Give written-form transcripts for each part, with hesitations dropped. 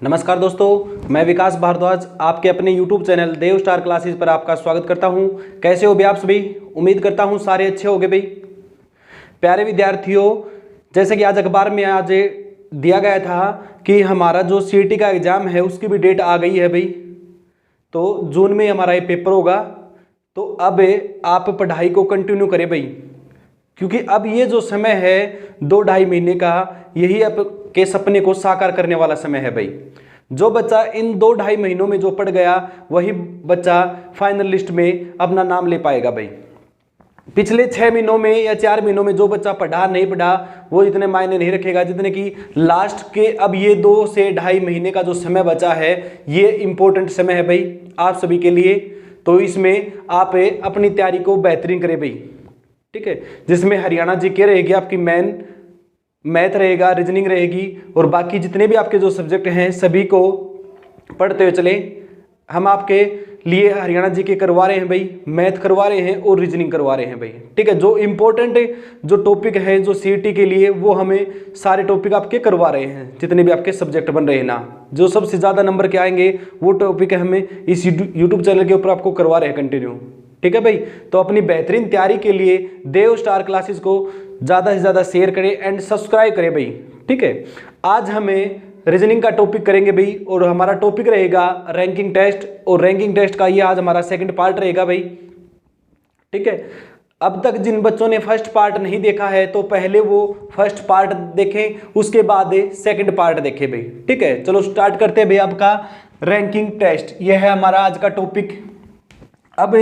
नमस्कार दोस्तों, मैं विकास भारद्वाज आपके अपने YouTube चैनल देव स्टार क्लासेस पर आपका स्वागत करता हूं। कैसे हो भाई आप सभी? उम्मीद करता हूं सारे अच्छे होंगे भाई। प्यारे विद्यार्थियों, जैसे कि आज अखबार में आज दिया गया था कि हमारा जो CET का एग्ज़ाम है उसकी भी डेट आ गई है भाई। तो जून में हमारा ये पेपर होगा। तो अब आप पढ़ाई को कंटिन्यू करें भाई, क्योंकि अब ये जो समय है 2-2.5 महीने का, यही आपके सपने को साकार करने वाला समय है भाई। जो बच्चा इन 2-2.5 महीनों में जो पढ़ गया वही बच्चा फाइनल लिस्ट में अपना नाम ले पाएगा भाई। पिछले 6 महीनों में या 4 महीनों में जो बच्चा पढ़ा नहीं पढ़ा वो इतने मायने नहीं रखेगा जितने कि लास्ट के अब ये 2 से 2.5 महीने का जो समय बचा है ये इंपॉर्टेंट समय है भाई आप सभी के लिए। तो इसमें आप अपनी तैयारी को बेहतरीन करें भाई, ठीक है। जिसमें हरियाणा जीके रहेगी, आपकी मेन मैथ रहेगा, रीजनिंग रहेगी और बाकी जितने भी आपके जो सब्जेक्ट हैं सभी को पढ़ते हुए चले। हम आपके लिए हरियाणा जीके करवा रहे हैं भाई, मैथ करवा रहे हैं और रीजनिंग करवा रहे हैं भाई, ठीक है। जो इम्पोर्टेंट जो टॉपिक है जो CET के लिए वो हमें सारे टॉपिक आपके करवा रहे हैं, जितने भी आपके सब्जेक्ट बन रहे हैं ना, जो सबसे ज़्यादा नंबर के आएंगे वो टॉपिक हमें इस यूट्यूब चैनल के ऊपर आपको करवा रहे हैं कंटिन्यू, ठीक है भाई। तो अपनी बेहतरीन तैयारी के लिए देव स्टार क्लासेस को ज़्यादा से ज़्यादा शेयर करें एंड सब्सक्राइब करें भाई, ठीक है। आज हमें रीजनिंग का टॉपिक करेंगे भाई और हमारा टॉपिक रहेगा रैंकिंग टेस्ट, और रैंकिंग टेस्ट का ये आज हमारा सेकंड पार्ट रहेगा भाई, ठीक है। अब तक जिन बच्चों ने फर्स्ट पार्ट नहीं देखा है तो पहले वो फर्स्ट पार्ट देखें, उसके बाद सेकंड पार्ट देखें भाई, ठीक है। चलो स्टार्ट करते हैं भाई आपका रैंकिंग टेस्ट। यह है हमारा आज का टॉपिक। अब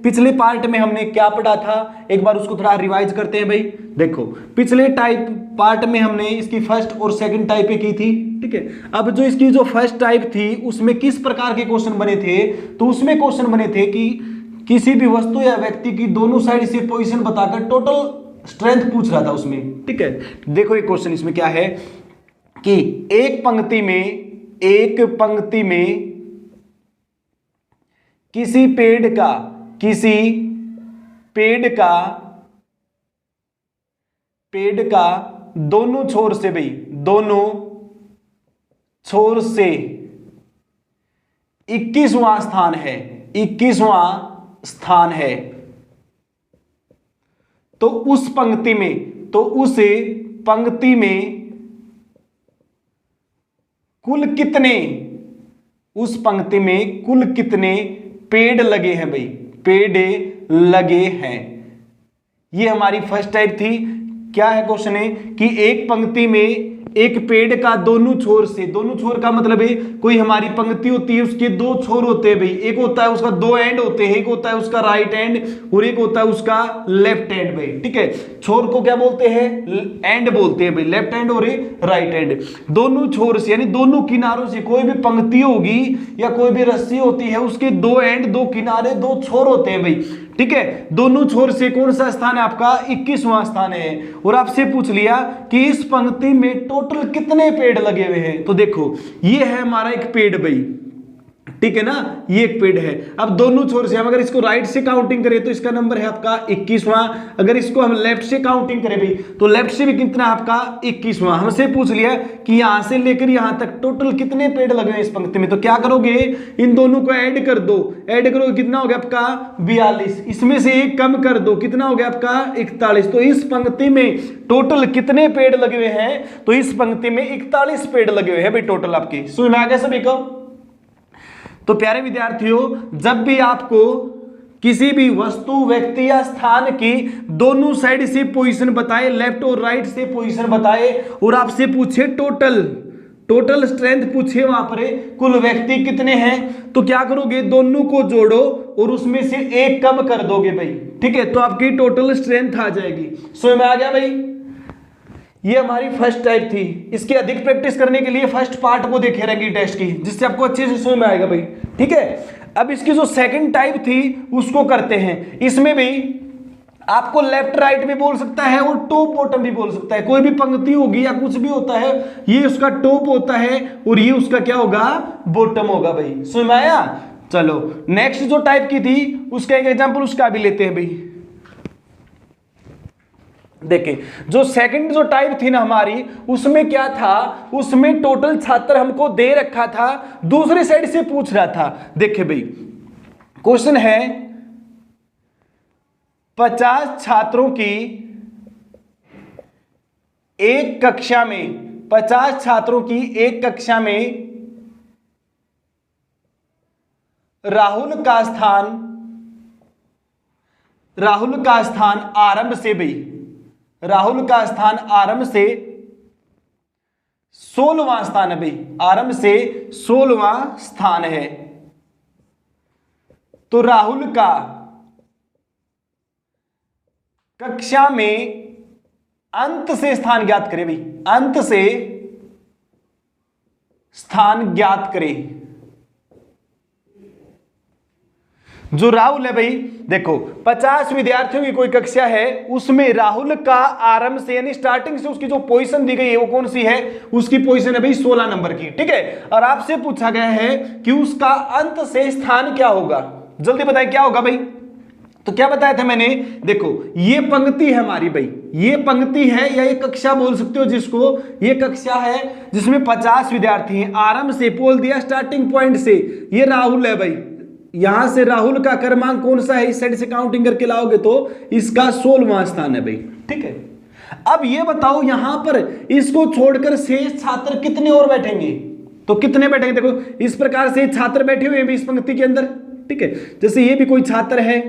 पिछले पार्ट में हमने क्या पढ़ा था, एक बार उसको थोड़ा रिवाइज करते हैं भाई। देखो, पिछले टाइप पार्ट में हमने इसकी फर्स्ट और सेकंड टाइप की थी, ठीक है। अब जो इसकी जो फर्स्ट टाइप थी उसमें किस प्रकार के क्वेश्चन बने थे, तो उसमें क्वेश्चन बने थे कि किसी भी वस्तु या व्यक्ति की दोनों साइड से पोजीशन बताकर टोटल स्ट्रेंथ पूछ रहा था उसमें, ठीक है। देखो ये क्वेश्चन इसमें क्या है कि एक पंक्ति में किसी पेड़ का दोनों छोर से भाई, दोनों छोर से 21वां स्थान है, 21वां स्थान है। तो उस पंक्ति में कुल कितने पेड़ लगे हैं भाई, पेड़ लगे हैं। ये हमारी फर्स्ट टाइप थी। क्या है क्वेश्चन है कि एक पंक्ति में एक पेड़ का दोनों छोर से, दोनों छोर का मतलब है कोई हमारी पंक्ति होती है उसके 2 छोर होते हैं भाई, एक होता है उसका 2 एंड होते हैं, एक होता है उसका राइट एंड और एक होता है उसका लेफ्ट एंड भाई, ठीक है। छोर को क्या बोलते हैं? एंड बोलते हैं भाई, लेफ्ट एंड और राइट एंड। दोनों छोर से यानी दोनों किनारों से कोई भी पंक्ति होगी या कोई भी रस्सी होती है उसके 2 एंड, 2 किनारे, 2 छोर होते हैं भाई, ठीक है। दोनों छोर से कौन सा स्थान है आपका? 21वां स्थान है। और आपसे पूछ लिया कि इस पंक्ति में टोटल कितने पेड़ लगे हुए हैं, तो देखो ये है हमारा एक पेड़ भाई, ठीक है ना, ये एक पेड़ है। अब दोनों छोर से हम अगर इसको राइट से काउंटिंग करें तो इसका नंबर है आपका 21वां। अगर इसको हम लेफ्ट से काउंटिंग करें भाई तो लेफ्ट से भी कितना आपका 21वां। हमसे पूछ लिया कि यहां से लेकर यहां तक टोटल कितने पेड़ लगे हैं इस पंक्ति में, तो क्या करोगे? इन दोनों को ऐड कर दो, ऐड करो कितना हो गया आपका 42, इसमें से एक कम कर दो, कितना हो गया आपका 41। तो इस पंक्ति में टोटल कितने पेड़ लगे हुए हैं? तो इस पंक्ति में 41 पेड़ लगे हुए हैं भाई टोटल आपके। समझ में आ गया सभी को? तो प्यारे विद्यार्थियों, जब भी आपको किसी भी वस्तु, व्यक्ति या स्थान की दोनों साइड से पोजीशन बताए, लेफ्ट और राइट से पोजीशन बताए और आपसे पूछे टोटल स्ट्रेंथ पूछे, वहां पर कुल व्यक्ति कितने हैं, तो क्या करोगे? दोनों को जोड़ो और उसमें से एक कम कर दोगे भाई, ठीक है। तो आपकी टोटल स्ट्रेंथ आ जाएगी। समझ में आ गया भाई? ये हमारी फर्स्ट टाइप थी। इसकी अधिक प्रैक्टिस करने के लिए फर्स्ट पार्ट को देखे रैंकिंग टेस्ट की, जिससे आपको अच्छे से समझ में आएगा भाई, ठीक है। अब इसकी जो सेकंड टाइप थी उसको करते हैं। इसमें भी आपको लेफ्ट राइट भी बोल सकता है और टॉप बॉटम भी बोल सकता है। कोई भी पंक्ति होगी या कुछ भी होता है, ये उसका टॉप होता है और ये उसका क्या होगा? बॉटम होगा भाई। समझ में आया? चलो नेक्स्ट जो टाइप की थी उसका एक एग्जांपल उसका भी लेते हैं भाई। देखें, जो सेकंड जो टाइप थी ना हमारी, उसमें क्या था, उसमें टोटल छात्र हमको दे रखा था, दूसरी साइड से पूछ रहा था। देखिए भाई, क्वेश्चन है 50 छात्रों की एक कक्षा में, 50 छात्रों की एक कक्षा में राहुल का स्थान आरंभ से भाई, राहुल का स्थान आरंभ से 16वां स्थान है भाई, आरंभ से 16वां स्थान है। तो राहुल का कक्षा में अंत से स्थान ज्ञात करें भाई, अंत से स्थान ज्ञात करें। जो राहुल है भाई, देखो 50 विद्यार्थियों की कोई कक्षा है, उसमें राहुल का आरंभ से यानी स्टार्टिंग से उसकी जो पोजीशन दी गई है वो कौन सी है, उसकी पोजीशन है भाई 16 नंबर की, ठीक है। और आपसे पूछा गया है कि उसका अंत से स्थान क्या होगा, जल्दी बताएं क्या होगा भाई। तो क्या बताया था मैंने, देखो ये पंक्ति है हमारी भाई, ये पंक्ति है या ये कक्षा बोल सकते हो जिसको, ये कक्षा है जिसमें 50 विद्यार्थी हैं, आरंभ से बोल दिया स्टार्टिंग पॉइंट से, ये राहुल है भाई, यहां से राहुल का क्रमांक कौन सा है, इस साइड से काउंटिंग करके लाओगे तो इसका 16वां स्थान है भाई, ठीक है। अब ये बताओ यहां पर इसको छोड़कर शेष छात्र कितने और बैठेंगे, तो कितने बैठेंगे, देखो इस प्रकार से छात्र बैठे हुए हैं इस पंक्ति के अंदर, ठीक है। जैसे ये भी कोई छात्र है,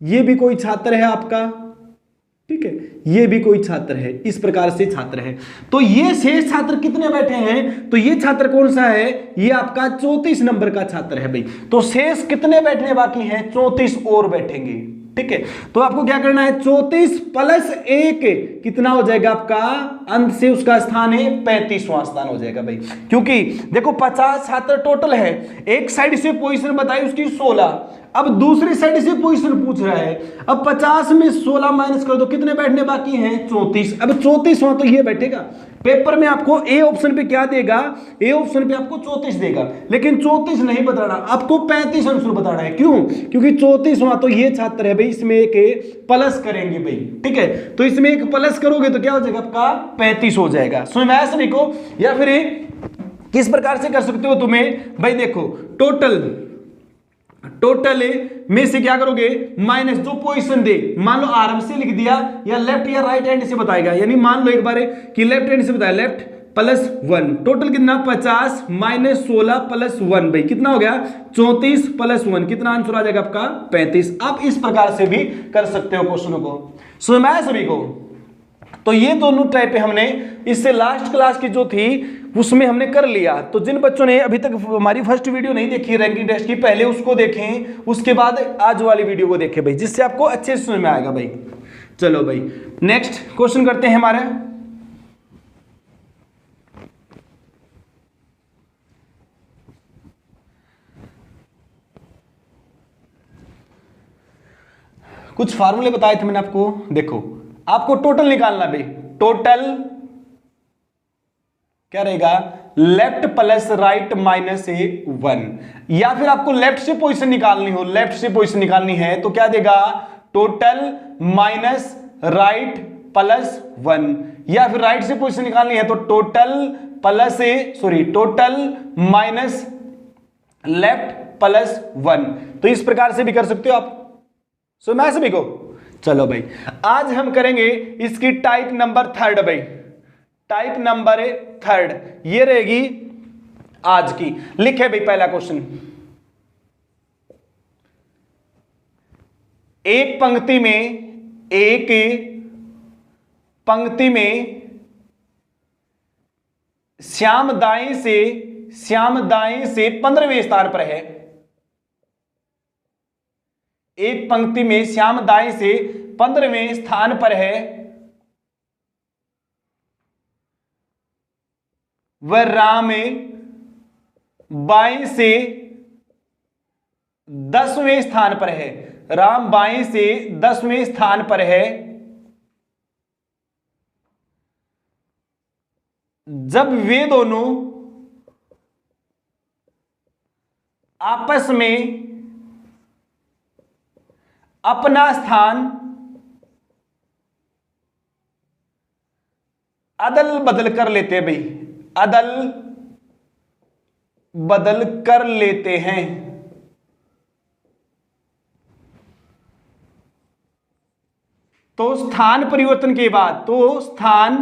ये भी कोई छात्र है आपका, ठीक है, ये भी कोई छात्र है, इस प्रकार से छात्र है। तो ये शेष छात्र कितने बैठे हैं, तो ये छात्र कौन सा है, ये आपका 34 नंबर का छात्र है भाई। तो शेष कितने बैठने बाकी हैं, 34 और बैठेंगे, ठीक है। तो आपको क्या करना है, 34 प्लस 1 कितना हो जाएगा आपका, अंत से उसका स्थान है 35वां स्थान हो जाएगा भाई। क्योंकि देखो 50 छात्र टोटल है, एक साइड से पोजीशन बताई उसकी 16, अब दूसरी साइड से पोजीशन पूछ रहा है, अब 50 में 16 माइनस कर दो, कितने बैठने बाकी हैं, 34। अब 34वां तो ये बैठेगा, पेपर में आपको ए ऑप्शन पे क्या देगा, ए ऑप्शन पे आपको 34 देगा, लेकिन 34 नहीं बताना, आपको 35 आंसर बताना है। क्यों, क्योंकि 34वां तो ये छात्र है भाई, इसमें एक प्लस करेंगे भाई, ठीक है। तो इसमें एक प्लस करोगे तो क्या हो जाएगा आपका 35 हो जाएगा। समझ में आया सभी को, या फिर किस प्रकार से कर सकते हो तुम्हें भाई, देखो टोटल में से क्या करोगे, माइनस जो पोजीशन दे, मान लो आरंभ से लिख दिया या लेफ्ट या राइट हैंड से बताएगा, यानी मान लो एक बार कि लेफ्ट हैंड से बताया, लेफ्ट प्लस 1, टोटल कितना 50 माइनस 16 प्लस 1 भाई कितना हो गया 34 प्लस 1, कितना आंसर आ जाएगा आपका 35। आप इस प्रकार से भी कर सकते हो क्वेश्चनों को। समझ में आया सभी को। तो ये दोनों टाइप हमने इससे लास्ट क्लास की जो थी उसमें हमने कर लिया। तो जिन बच्चों ने अभी तक हमारी फर्स्ट वीडियो नहीं देखी रैंकिंग टेस्ट की, पहले उसको देखें, उसके बाद आज वाली वीडियो को देखें भाई, जिससे आपको अच्छे से समझ में आएगा भाई। चलो भाई नेक्स्ट क्वेश्चन करते हैं हमारे। कुछ फार्मूले बताए थे मैंने आपको, देखो आपको टोटल निकालना भाई, टोटल क्या रहेगा, लेफ्ट प्लस राइट माइनस 1, या फिर आपको लेफ्ट से पोजीशन निकालनी हो, लेफ्ट से पोजीशन निकालनी है तो क्या देगा, टोटल माइनस राइट प्लस 1, या फिर राइट से पोजीशन निकालनी है तो total plus total minus left plus 1। तो इस प्रकार से भी कर सकते हो आप। सो मैं सभी को, चलो भाई आज हम करेंगे इसकी टाइप नंबर 3 भाई, टाइप नंबर 3 ये रहेगी आज की। लिखे भाई पहला क्वेश्चन, एक पंक्ति में श्याम दाएं से 15वें स्थान पर है। एक पंक्ति में श्याम दाएं से 15वें स्थान पर है, वह राम बाएं से 10वें स्थान पर है। राम बाएं से 10वें स्थान पर है। जब वे दोनों आपस में अपना स्थान अदल बदल कर लेते हैं भाई, अदल बदल कर लेते हैं। तो स्थान परिवर्तन के बाद, तो स्थान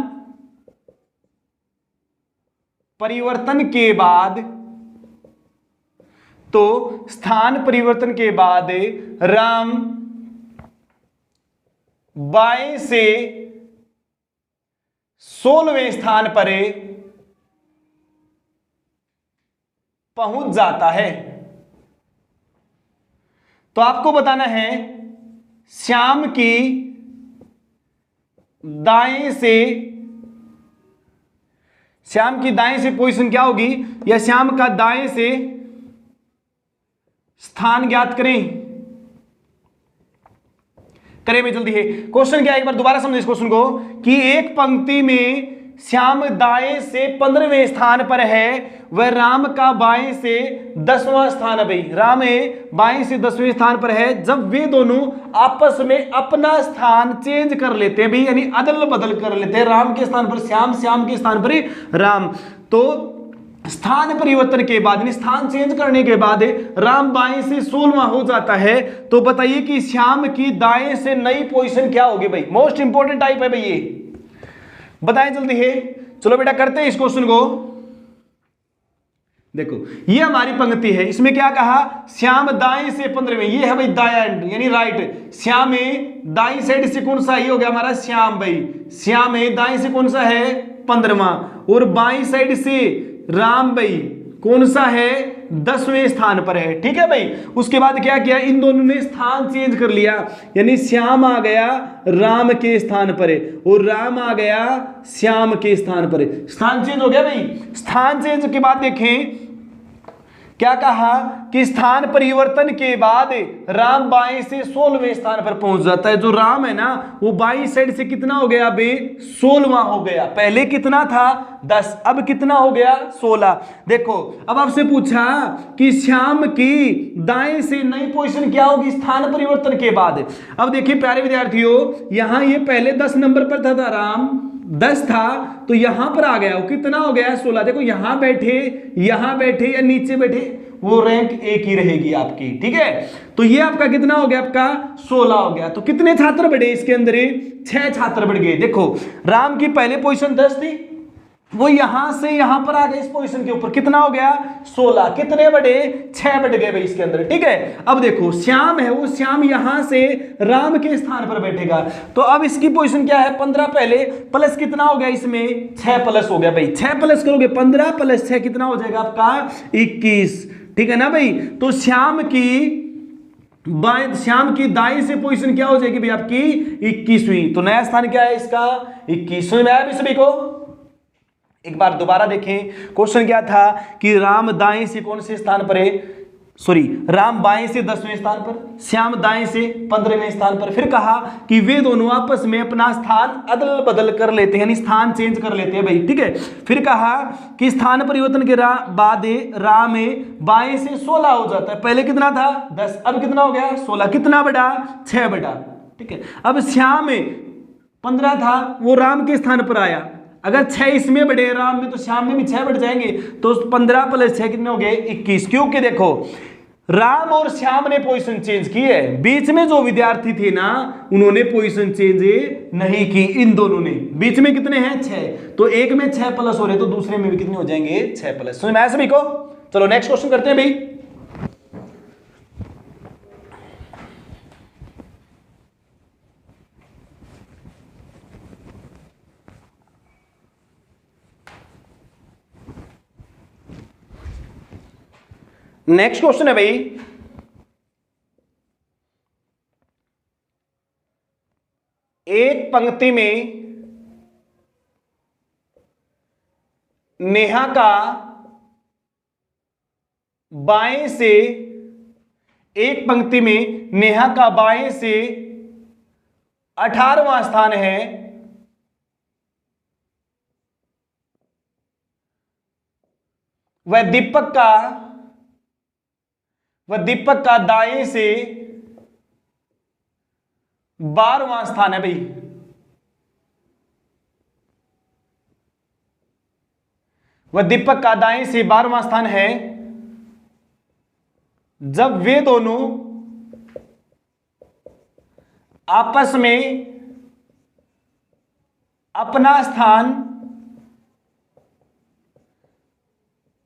परिवर्तन के बाद, तो स्थान परिवर्तन के बाद राम बाएं से 16वें स्थान पर पहुंच जाता है। तो आपको बताना है श्याम की दाएं से, श्याम की दाएं से पोजीशन क्या होगी, या श्याम का दाएं से स्थान ज्ञात करें। करें में जल्दी है। क्वेश्चन क्या है, एक बार दोबारा समझिए इस क्वेश्चन को, कि एक पंक्ति में श्याम दाएं से 15वें स्थान पर है, वह राम का बाएं से 10वां स्थान है भाई, राम बाएं से 10वें स्थान पर है। जब वे दोनों आपस में अपना स्थान चेंज कर लेते हैं भाई, यानी अदल बदल कर लेते हैं, राम के स्थान पर श्याम, श्याम के स्थान पर राम। तो स्थान परिवर्तन के बाद, यानी स्थान चेंज करने के बाद राम बाएं से 16वां हो जाता है। तो बताइए कि श्याम की दाएं से नई पोजीशन क्या होगी भाई, मोस्ट इंपॉर्टेंट टाइप है भाई ये, बताएं जल्दी है। चलो बेटा करते हैं इस क्वेश्चन को। देखो ये हमारी पंक्ति है, इसमें क्या कहा, श्याम दाएं से 15वें, ये है भाई दाया एंड यानी राइट। श्याम दाई साइड से कौन सा, ये हो गया हमारा श्याम भाई, श्याम दाएं से कौन सा है 15वां, और बाई साइड से राम भाई कौन सा है 10वें स्थान पर है। ठीक है भाई, उसके बाद क्या किया, इन दोनों ने स्थान चेंज कर लिया, यानी श्याम आ गया राम के स्थान पर और राम आ गया श्याम के स्थान पर, स्थान चेंज हो गया भाई। स्थान चेंज के बाद देखें क्या कहा, कि स्थान परिवर्तन के बाद राम बाएं से 16वें स्थान पर पहुंच जाता है। जो राम है ना वो बाईं साइड से कितना हो गया अभी 16वां हो गया, पहले कितना था 10, अब कितना हो गया 16। देखो अब आपसे पूछा कि श्याम की दाएं से नई पोजीशन क्या होगी स्थान परिवर्तन के बाद। अब देखिए प्यारे विद्यार्थियों, यहां ये पहले 10 नंबर पर था राम, 10 था, तो यहां पर आ गया वो कितना हो गया 16। देखो यहां बैठे या नीचे बैठे वो रैंक एक ही रहेगी आपकी। ठीक है, तो ये आपका कितना हो गया, आपका 16 हो गया। तो कितने छात्र बढ़े इसके अंदर, 6 छात्र बढ़ गए। देखो राम की पहले पोजीशन 10 थी, वो यहां से यहां पर आ गए इस पोजीशन के ऊपर, कितना हो गया 16, कितने बढ़े 6 बढ़ गए भाई इसके अंदर। ठीक है, अब देखो श्याम है, वो श्याम यहां से राम के स्थान पर बैठेगा, तो अब इसकी पोजीशन क्या है 15 पहले, प्लस कितना हो गया इसमें 6 प्लस हो गया भाई, 6 प्लस करोगे 15 प्लस 6 कितना हो जाएगा आपका 21। ठीक है ना भाई, तो श्याम की दाएं से पोजीशन क्या हो जाएगी भाई आपकी 21वीं। तो नया स्थान क्या है इसका 21वीं में। आया सभी को, एक बार दोबारा देखें क्वेश्चन क्या था कि राम दाएं से कौन से स्थान पर है, राम बाएं से 10वें स्थान पर, श्याम दाएं से 15वें स्थान पर। फिर कहा कि वे दोनों आपस में अपना स्थान अदल बदल कर लेते हैं, यानी स्थान चेंज कर लेते हैं भाई। ठीक है, फिर कहा कि स्थान परिवर्तन के बाद राम बाएं से 16 हो जाता है, पहले कितना था 10, अब कितना हो गया 16, कितना बढ़ा 6 बढ़ा। ठीक है, अब श्याम 15 था, वो राम के स्थान पर आया, अगर 6 इसमें बढ़े राम में तो श्याम में भी 6 बढ़ जाएंगे, तो 15 प्लस 6 कितने हो गए 21। क्योंकि देखो राम और श्याम ने पोजीशन चेंज की है, बीच में जो विद्यार्थी थे ना उन्होंने पोजीशन चेंज नहीं की, इन दोनों ने। बीच में कितने हैं 6, तो एक में 6 प्लस हो रहे तो दूसरे में भी कितने हो जाएंगे 6 प्लस। समझ में आया सभी को। चलो नेक्स्ट क्वेश्चन करते हैं भाई। नेक्स्ट क्वेश्चन है भाई, एक पंक्ति में नेहा का बाएं से, एक पंक्ति में नेहा का बाएं से 18वां स्थान है, वह दीपक का दाएं से 12वां स्थान है भाई। व दीपक का दाएं से 12वां स्थान है जब वे दोनों आपस में अपना स्थान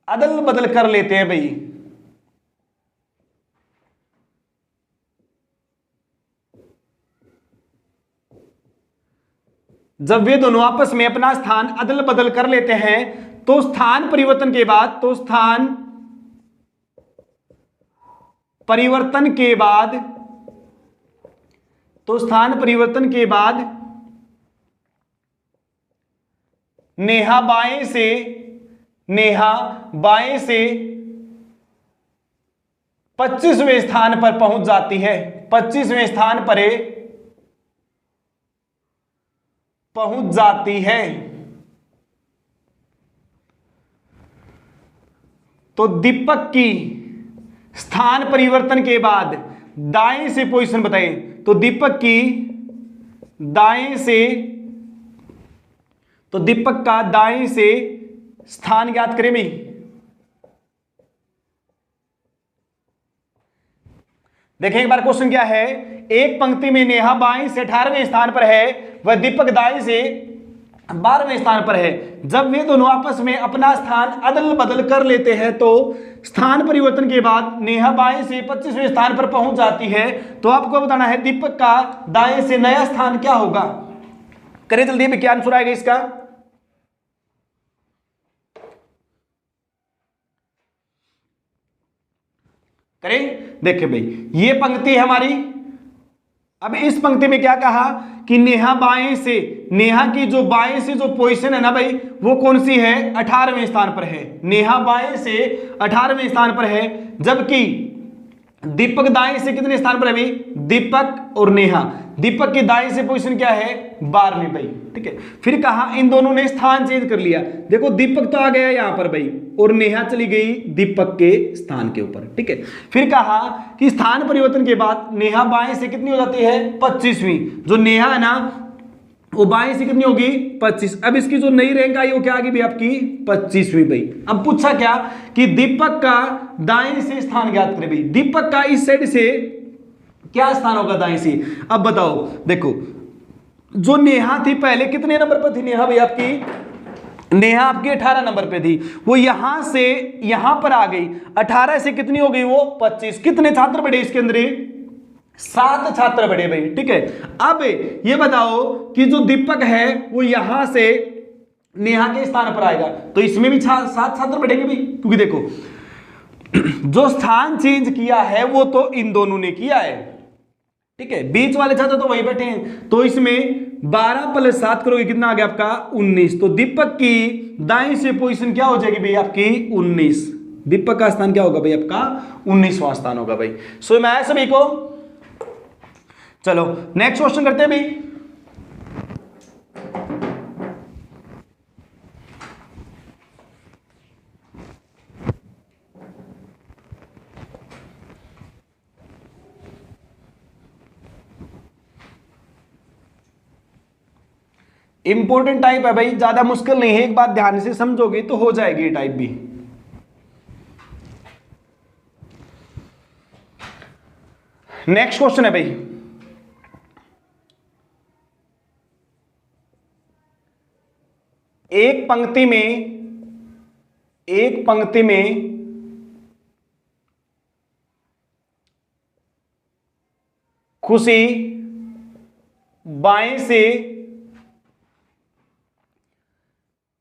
अदल बदल कर लेते हैं भाई। जब वे दोनों आपस में अपना स्थान अदल बदल कर लेते हैं तो स्थान परिवर्तन के बाद स्थान परिवर्तन के बाद नेहा बाएं से 25वें स्थान पर पहुंच जाती है। 25वें स्थान पर पहुंच जाती है। तो दीपक की स्थान परिवर्तन के बाद दाएं से पोजीशन बताएं। तो दीपक का दाएं से स्थान ज्ञात करें भाई। देखें एक बार क्वेश्चन क्या है। एक पंक्ति में नेहा बाएं से 18वें स्थान पर है वह दीपक दाएं से 12वें स्थान पर है। जब वे दोनों आपस में अपना स्थान अदल बदल कर लेते हैं तो स्थान परिवर्तन के बाद नेहा बाएं से 25वें स्थान पर पहुंच जाती है। तो आपको बताना है दीपक का दाएं से नया स्थान क्या होगा। करें जल्दी भी, क्या आंसर आएगा इसका। करें, देखिए भाई ये पंक्ति है हमारी। अब इस पंक्ति में क्या कहा कि नेहा की जो बाएं से जो पोजीशन है ना भाई वो कौन सी है, 18वें स्थान पर है। नेहा बाएं से 18वें स्थान पर है, जबकि दीपक दाएं से कितने स्थान पर है भाई, दीपक और नेहा। दीपक की दाएं से पोजीशन क्या है, 12वीं भाई। ठीक है, फिर कहा इन दोनों ने स्थान चेंज कर लिया। देखो दीपक तो आ गया यहां पर भाई और नेहा चली गई दीपक के स्थान के ऊपर। ठीक है, फिर कहा कि स्थान परिवर्तन के बाद नेहा बाएं से कितनी हो जाती है, 25वीं। जो नेहा है ना वो बाएं से कितनी होगी, 25। अब इसकी जो नई रैंक आई वो क्या आ गई भाई आपकी, 25वीं भाई। अब पूछा क्या कि दीपक का दाएं से स्थान ज्ञात करें भाई। दीपक का इस साइड से क्या स्थान होगा दाएं से। अब बताओ, देखो जो नेहा थी पहले कितने नंबर पर थी नेहा भाई आपकी, नेहा आपकी 18 नंबर पे थी। वो यहां से यहां पर आ गई, 18 से कितनी हो गई वो 25। कितने छात्र बढ़े इसके अंदर, 7 छात्र बढ़े भाई। ठीक है, अब ये बताओ कि जो दीपक है वो यहां से नेहा के स्थान पर आएगा तो इसमें भी 7 छात्र बढ़ेंगे भाई। क्योंकि देखो जो स्थान चेंज किया है वो तो इन दोनों ने किया है। ठीक है, बीच वाले छात्र तो वहीं बैठे हैं। तो इसमें 12 + 7 करोगे कितना आ गया आपका, 19। तो दीपक की दाएं से पोजीशन क्या हो जाएगी भाई आपकी, 19। दीपक का स्थान क्या होगा भाई आपका, 19वां स्थान होगा भाई। समझ में आया सभी को। चलो नेक्स्ट क्वेश्चन करते हैं भाई। इंपॉर्टेंट टाइप है भाई, ज्यादा मुश्किल नहीं है, एक बात ध्यान से समझोगे तो हो जाएगी ये टाइप भी। नेक्स्ट क्वेश्चन है भाई, एक पंक्ति में खुशी बाएं से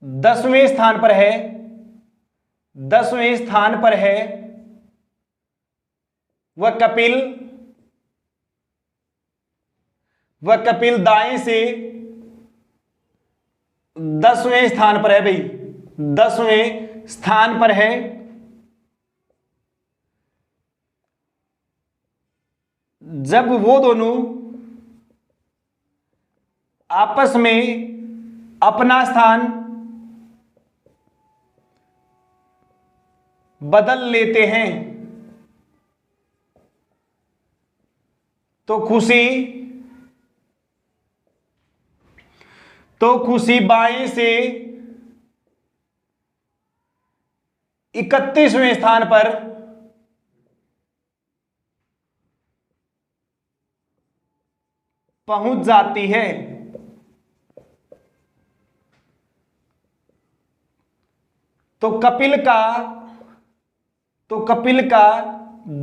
10वें स्थान पर है, 10वें स्थान पर है। वह कपिल दाएं से 10वें स्थान पर है भाई, 10वें स्थान पर है। जब वो दोनों आपस में अपना स्थान बदल लेते हैं तो खुशी बाएं से 31वें स्थान पर पहुंच जाती है। तो कपिल का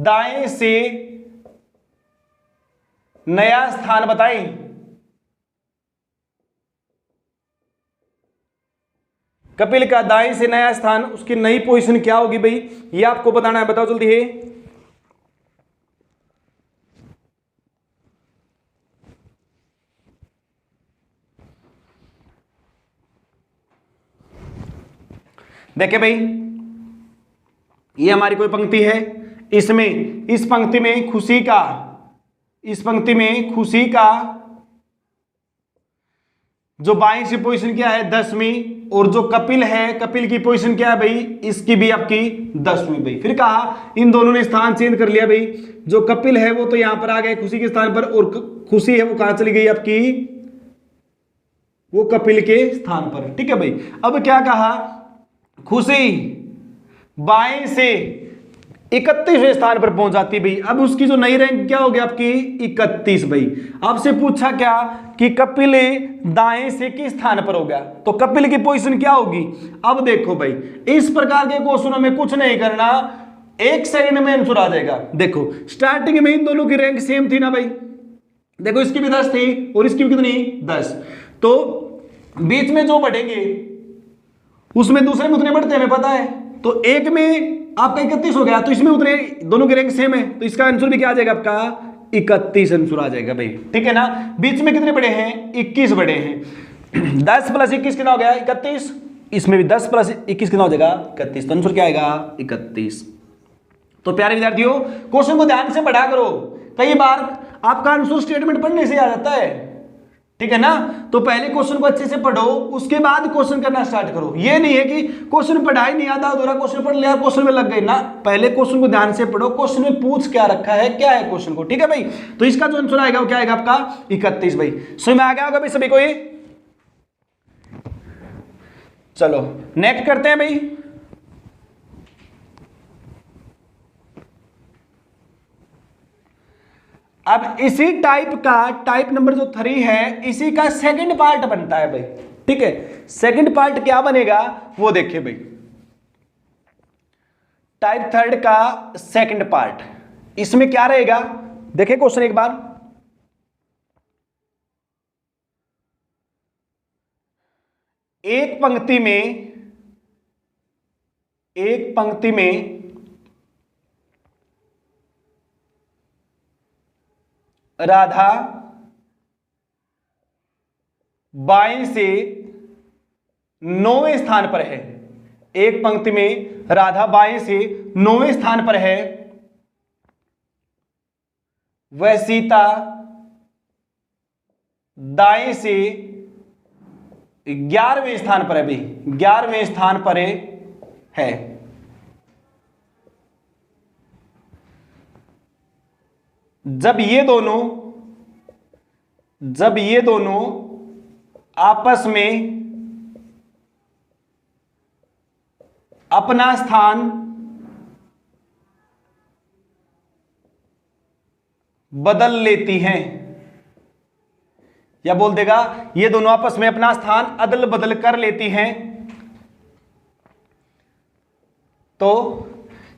दाएं से नया स्थान बताएं। कपिल का दाएं से नया स्थान, उसकी नई पोजीशन क्या होगी भाई, ये आपको बताना है। बताओ जल्दी है। देखे भाई, ये हमारी कोई पंक्ति है, इसमें इस पंक्ति में खुशी का जो बाईं से पोजीशन क्या है 10वीं, और जो कपिल है, कपिल की पोजीशन क्या है भाई, इसकी भी आपकी 10वीं भाई। फिर कहा इन दोनों ने स्थान चेंज कर लिया भाई, जो कपिल है वो तो यहां पर आ गए खुशी के स्थान पर, और खुशी है वो कहां चली गई आपकी, वो कपिल के स्थान पर। ठीक है भाई। अब क्या कहा, खुशी बाएं से 31वें स्थान पर पहुंच जाती भाई। अब उसकी जो नई रैंक क्या हो गया आपकी 31 भाई। आपसे पूछा क्या कि कपिल दाएं से किस स्थान पर हो गया, तो कपिल की पोजीशन क्या होगी। अब देखो भाई, इस प्रकार के क्वेश्चनों में कुछ नहीं करना, 1 सेकंड में आंसर आ जाएगा। देखो स्टार्टिंग में इन दोनों की रैंक सेम थी ना भाई, देखो इसकी भी 10 थी और इसकी भी कितनी 10, तो बीच में जो बढ़ेंगे उसमें दूसरे में उतने बढ़ते हमें पता है। तो एक में आपका 31 हो गया, तो इसमें उतने दोनों की रैंक सेम है, तो इसका आंसर भी क्या आ जाएगा आपका 31 आंसर आ जाएगा भाई। ठीक है ना। बीच में कितने बड़े हैं 21 बड़े हैं। 10 + 21 कितना हो गया 31, इसमें भी 10 + 21 कितना हो जाएगा 31, तो आंसर क्या आएगा 31। तो प्यारे विद्यार्थियों, क्वेश्चन को ध्यान से पढ़ा करो, कई बार आपका आंसर स्टेटमेंट पढ़ने से आ जाता है। ठीक है ना। तो पहले क्वेश्चन को अच्छे से पढ़ो, उसके बाद क्वेश्चन करना स्टार्ट करो। ये नहीं है कि क्वेश्चन पढ़ा ही नहीं आता, अधूरा क्वेश्चन पढ़ लिया, क्वेश्चन में लग गई ना। पहले क्वेश्चन को ध्यान से पढ़ो, क्वेश्चन में पूछ क्या रखा है, क्या है क्वेश्चन को। ठीक है भाई। तो इसका जो आंसर आएगा वो क्या आएगा आपका 31 भाई। समझ में आ गया होगा भाई सभी को ये। चलो नेक्स्ट करते हैं भाई। अब इसी टाइप का, टाइप नंबर जो 3 है, इसी का सेकंड पार्ट बनता है भाई। ठीक है, सेकंड पार्ट क्या बनेगा वो देखिए भाई। टाइप 3 का सेकंड पार्ट, इसमें क्या रहेगा देखिए क्वेश्चन एक बार। एक पंक्ति में राधा बाएं से 9वें स्थान पर है। एक पंक्ति में राधा बाएं से 9वें स्थान पर है, वह सीता दाएं से 11वें स्थान पर है भाई, 11वें स्थान पर है। जब ये दोनों आपस में अपना स्थान बदल लेती हैं, या बोल देगा ये दोनों आपस में अपना स्थान अदल बदल कर लेती हैं, तो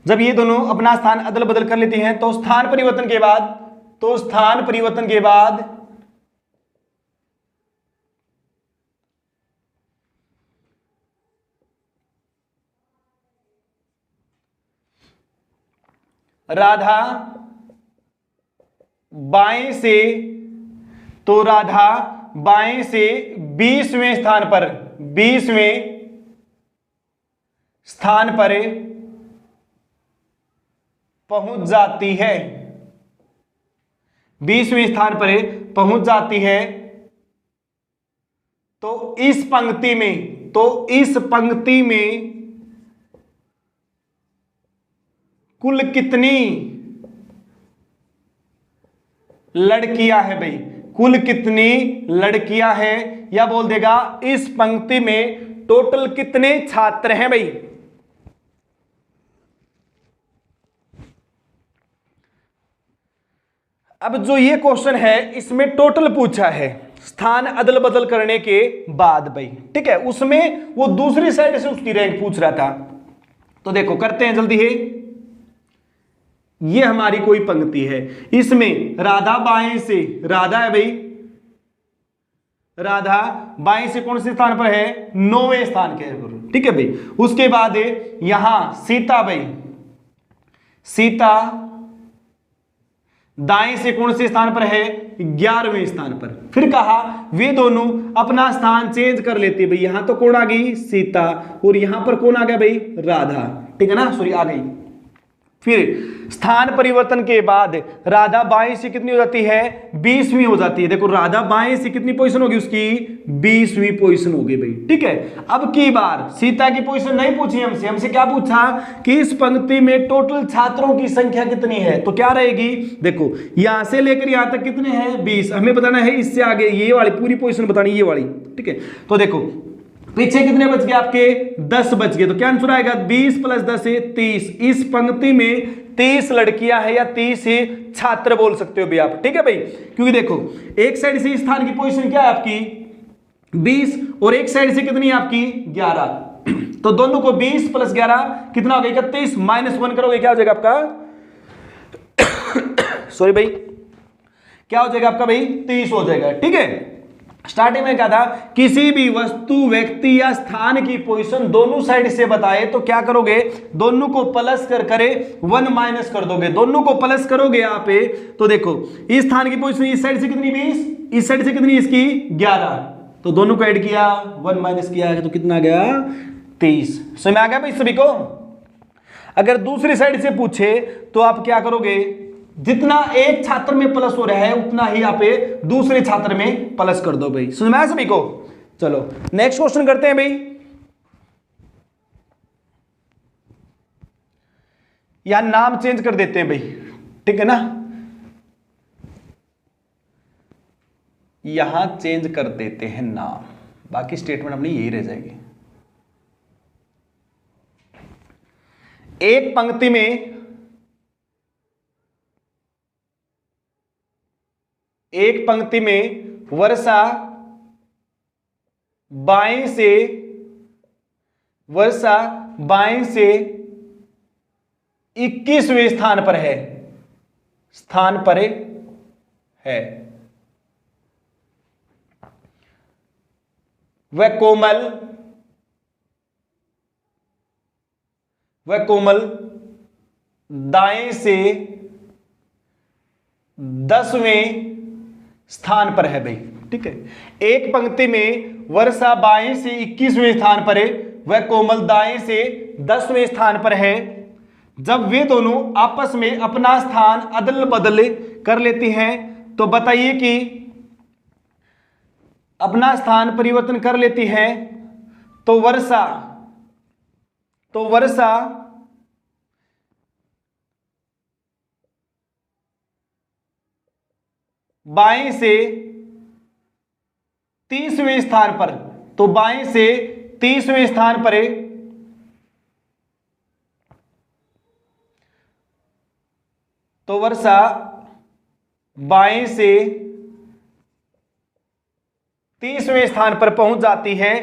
जब ये दोनों अपना स्थान अदल बदल कर लेती हैं तो स्थान परिवर्तन के बाद राधा बाएं से 20वें स्थान पर पहुंच जाती है, 20वें स्थान पर पहुंच जाती है। तो इस पंक्ति में कुल कितनी लड़कियां हैं भाई, कुल कितनी लड़कियां हैं, या बोल देगा इस पंक्ति में टोटल कितने छात्र हैं भाई। अब जो ये क्वेश्चन है इसमें टोटल पूछा है स्थान अदल बदल करने के बाद भाई, ठीक है, उसमें वो दूसरी साइड से उसकी रैंक पूछ रहा था। तो देखो करते हैं जल्दी है। ये हमारी कोई पंक्ति है, इसमें राधा बाएं से, राधा है भाई, राधा बाएं से कौन से स्थान पर है, 9वें स्थान के ऊपर, ठीक है भाई। उसके बाद यहां सीता भाई, सीता दाएं से कौन से स्थान पर है, 11वें स्थान पर। फिर कहा वे दोनों अपना स्थान चेंज कर लेते भाई, यहां तो कौन आ गई, सीता, और यहां पर कौन आ गया भाई, राधा, ठीक है ना, सॉरी आ गई। फिर स्थान परिवर्तन के बाद राधा बाएं से कितनी हो जाती है, 20वीं हो जाती है। देखो राधा बाएं से कितनी पोजीशन होगी उसकी, 20वीं पोजीशन होगी भाई, ठीक है। अब की बार सीता की पोजीशन नहीं पूछी हमसे, हमसे क्या पूछा कि इस पंक्ति में टोटल छात्रों की संख्या कितनी है, तो क्या रहेगी, देखो यहां से लेकर यहां तक कितने हैं, 20, हमें बताना है इससे आगे ये वाली पूरी पोजीशन बतानी, ये वाली, ठीक है। तो देखो पीछे कितने बच गए आपके, 10 बच गए, तो क्या आंसर आएगा, 20 + 10 है 30। इस पंक्ति में 30 लड़कियां हैं या 30 ही छात्र बोल सकते हो भी आप, ठीक है भाई। क्योंकि देखो एक साइड से स्थान की पोजीशन क्या है आपकी 20 और एक साइड से कितनी है आपकी 11, तो दोनों को 20 + 11 कितना हो गया 31, -1 करोगे क्या हो जाएगा आपका सॉरी भाई, क्या हो जाएगा आपका भाई 30 हो जाएगा, ठीक है। स्टार्टिंग में क्या था, किसी भी वस्तु, व्यक्ति या स्थान की पोजीशन दोनों साइड से बताए तो क्या करोगे, दोनों को प्लस कर करे 1 माइनस कर दोगे, दोनों को प्लस करोगे यहाँ पे। तो देखो इस स्थान की पोजीशन इस साइड से कितनी 20, इस साइड से कितनी इसकी 11, तो दोनों को ऐड किया 1 माइनस किया तो कितना आ गया 23। समझ में आ गया भाई सभी को। अगर दूसरी साइड से पूछे तो आप क्या करोगे, जितना एक छात्र में प्लस हो रहा है उतना ही आप दूसरे छात्र में प्लस कर दो भाई। समझ में आया सभी को। चलो नेक्स्ट क्वेश्चन करते हैं भाई। यहां नाम चेंज कर देते हैं भाई, ठीक है ना, यहां चेंज कर देते हैं नाम, बाकी स्टेटमेंट अपनी यही रह जाएगी। एक पंक्ति में वर्षा बाएं से 21वें स्थान पर है, वह कोमल दाएं से 10वें स्थान पर है भाई, ठीक है। एक पंक्ति में वर्षा बाएं से 21वें स्थान पर है, वह कोमल दाएं से 10वें स्थान पर है। जब वे दोनों आपस में अपना स्थान अदल बदल कर लेती हैं तो बताइए कि अपना स्थान परिवर्तन कर लेती हैं तो वर्षा बाएं से 30वें स्थान पर, तो बाएं से 30वें स्थान पर है, तो वर्षा बाएं से 30वें स्थान पर पहुंच जाती है।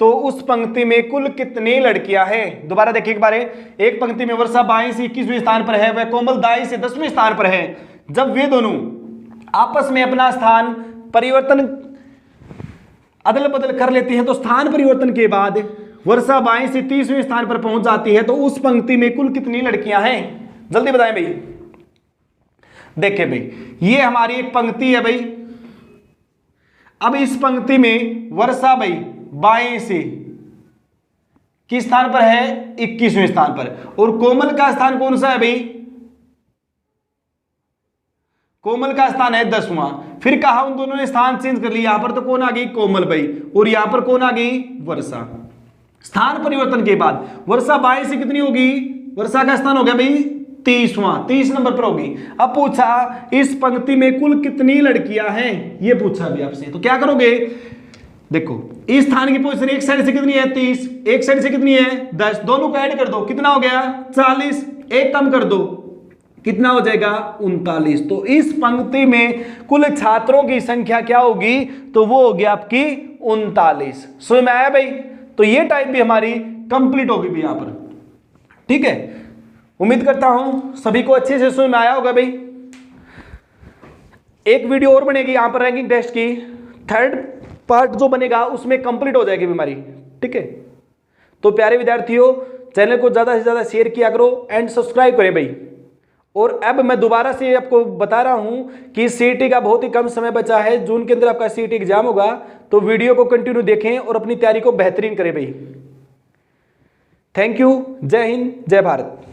तो उस पंक्ति में कुल कितनी लड़कियां हैं, दोबारा देखिए एक बार, एक पंक्ति में वर्षा बाएं से 21वें स्थान पर है, वह कोमल दाएं से 10वें स्थान पर है। जब वे दोनों आपस में अपना स्थान परिवर्तन अदल बदल कर लेती हैं तो स्थान परिवर्तन के बाद वर्षा बाएं से 30वें स्थान पर पहुंच जाती है। तो उस पंक्ति में कुल कितनी लड़कियां हैं, जल्दी बताएं भाई। देखिए भाई ये हमारी एक पंक्ति है भाई। अब इस पंक्ति में वर्षा भाई बाएं से किस स्थान पर है, 21वें स्थान पर, और कोमल का स्थान कौन सा है भाई, कोमल का स्थान है 10वां। फिर कहा उन दोनों ने स्थान चेंज कर लिया, यहां पर तो कौन आ गई कोमल भाई, और यहां पर कौन आ गई वर्षा। स्थान परिवर्तन के बाद वर्षा बाएं से कितनी होगी, वर्षा का स्थान हो गया भाई 30वां, 30 नंबर पर होगी। अब पूछा इस पंक्ति में कुल कितनी लड़कियां हैं, ये पूछा भी आपसे, तो क्या करोगे, देखो इस स्थान की पोजीशन एक साइड से कितनी है 30, एक साइड से कितनी है 10, दोनों को ऐड कर दो, कितना हो गया 40, एक कम कर दो कितना हो जाएगा 39। तो इस पंक्ति में कुल छात्रों की संख्या क्या होगी, तो वो होगी आपकी 39। समझ में आया भाई। तो ये टाइप भी हमारी कंप्लीट होगी भी यहां पर। ठीक है, उम्मीद करता हूं सभी को अच्छे से समझ में आया होगा भाई। एक वीडियो और बनेगी यहां पर रैंकिंग टेस्ट की, थर्ड पार्ट जो बनेगा उसमें कंप्लीट हो जाएगी हमारी। ठीक है, तो प्यारे विद्यार्थियों चैनल को ज्यादा से ज्यादा शेयर किया करो एंड सब्सक्राइब करें भाई। और अब मैं दोबारा से आपको बता रहा हूं कि सीईटी का बहुत ही कम समय बचा है, जून के अंदर आपका सीईटी एग्जाम होगा, तो वीडियो को कंटिन्यू देखें और अपनी तैयारी को बेहतरीन करें भाई। थैंक यू, जय हिंद, जय भारत।